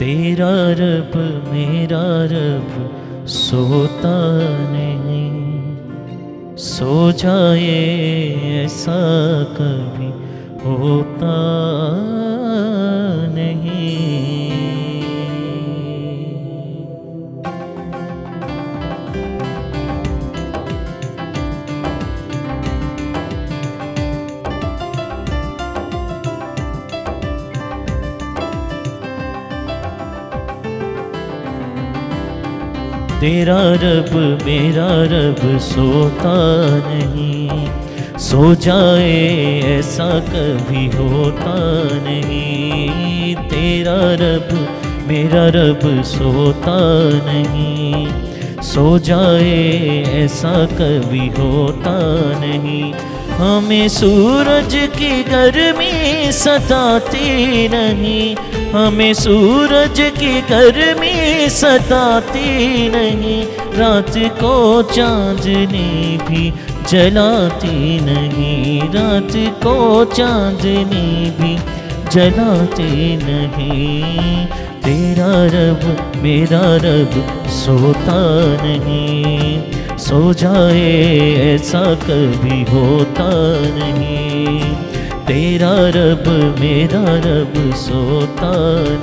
तेरा रब मेरा रब सोता नहीं, सो जाए ऐसा कभी होता नहीं। तेरा रब मेरा रब सोता नहीं, सो जाए ऐसा कभी होता नहीं। तेरा रब मेरा रब सोता नहीं, सो जाए ऐसा कभी होता नहीं। हमें सूरज की गर्मी सताती नहीं, हमें सूरज की गर्मी सताती नहीं। रात को चांदनी भी जलाती नहीं, रात को चांदनी भी जलाती नहीं। तेरा रब मेरा रब सोता नहीं, सो जाए ऐसा कभी होता नहीं। तेरा रब मेरा रब सोता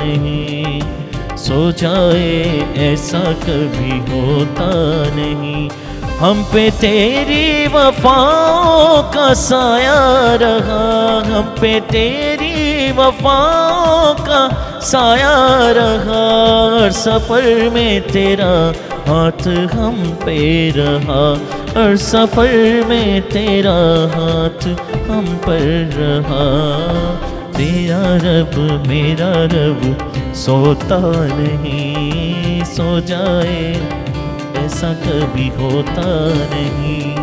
नहीं, सो जाए ऐसा कभी होता नहीं। हम पे तेरी वफाओं का साया रहा, हम पे तेरी वफाओं का साया रहा। हर सफ़र में तेरा हाथ हम पे रहा, हर सफ़र में तेरा हाथ हम पर रहा। तेरा रब मेरा रब सोता नहीं, सो जाए ऐसा कभी होता नहीं।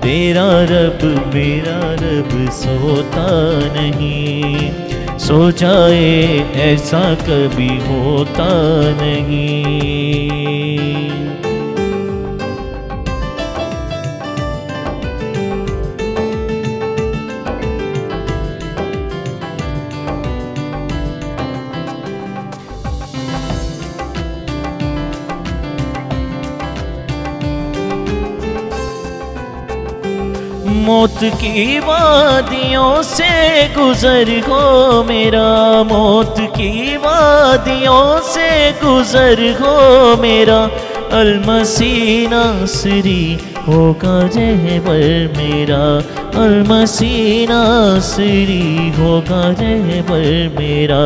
तेरा रब मेरा रब सोता नहीं, सो जाए ऐसा कभी होता नहीं। मौत की वादियों से गुजर हो मेरा, मौत की वादियों से गुजर हो मेरा। अलमसी नासरी होगा रहबर मेरा, अलमसी नासरी होगा रहबर मेरा।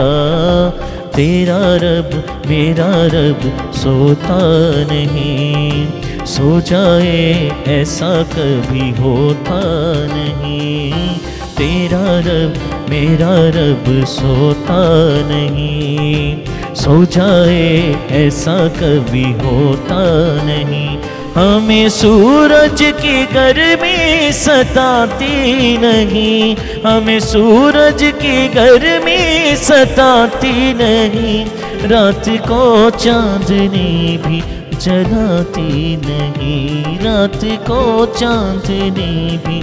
तेरा रब मेरा रब सोता नहीं, सो जाए ऐसा कभी होता नहीं। तेरा रब मेरा रब सोता नहीं, सो जाए ऐसा कभी होता नहीं। हमें सूरज की गर्मी सताती नहीं, हमें सूरज की गर्मी सताती नहीं। रात को चांदनी भी जलाती नहीं, रात को चांदनी भी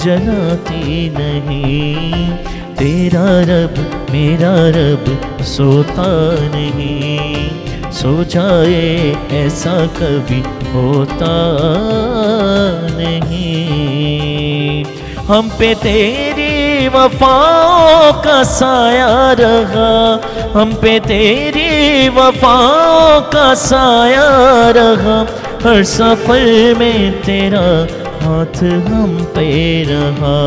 जलाती नहीं। तेरा रब मेरा रब सोता नहीं, सो जाए ऐसा कभी होता नहीं। हम पे तेरी वफाओं का साया रहा, हम पे तेरी वफाओं का साया रहा। हर सफ़र में तेरा हाथ हम पे रहा,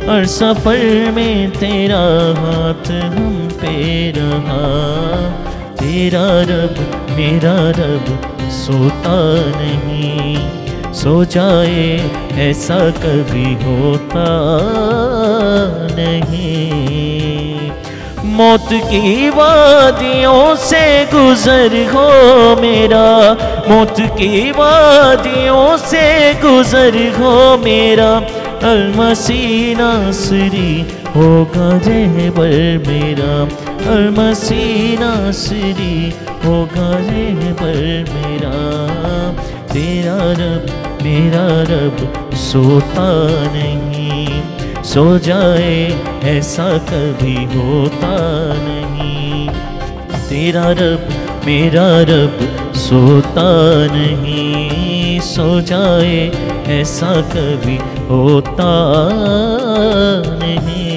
हर सफ़र में तेरा हाथ हम पे रहा। तेरा रब मेरा रब सोता नहीं, सो जाए ऐसा कभी होता नहीं। मौत की वादियों से गुजर हो मेरा, मौत की वादियों से गुजर हो मेरा। अलमसी नासरी होगा रहबर मेरा, अलमसी नासरी होगा रहबर मेरा। तेरा रब मेरा रब सोता नहीं, सो जाए ऐसा कभी होता नहीं। तेरा रब मेरा रब सोता नहीं, सो जाए ऐसा कभी होता नहीं।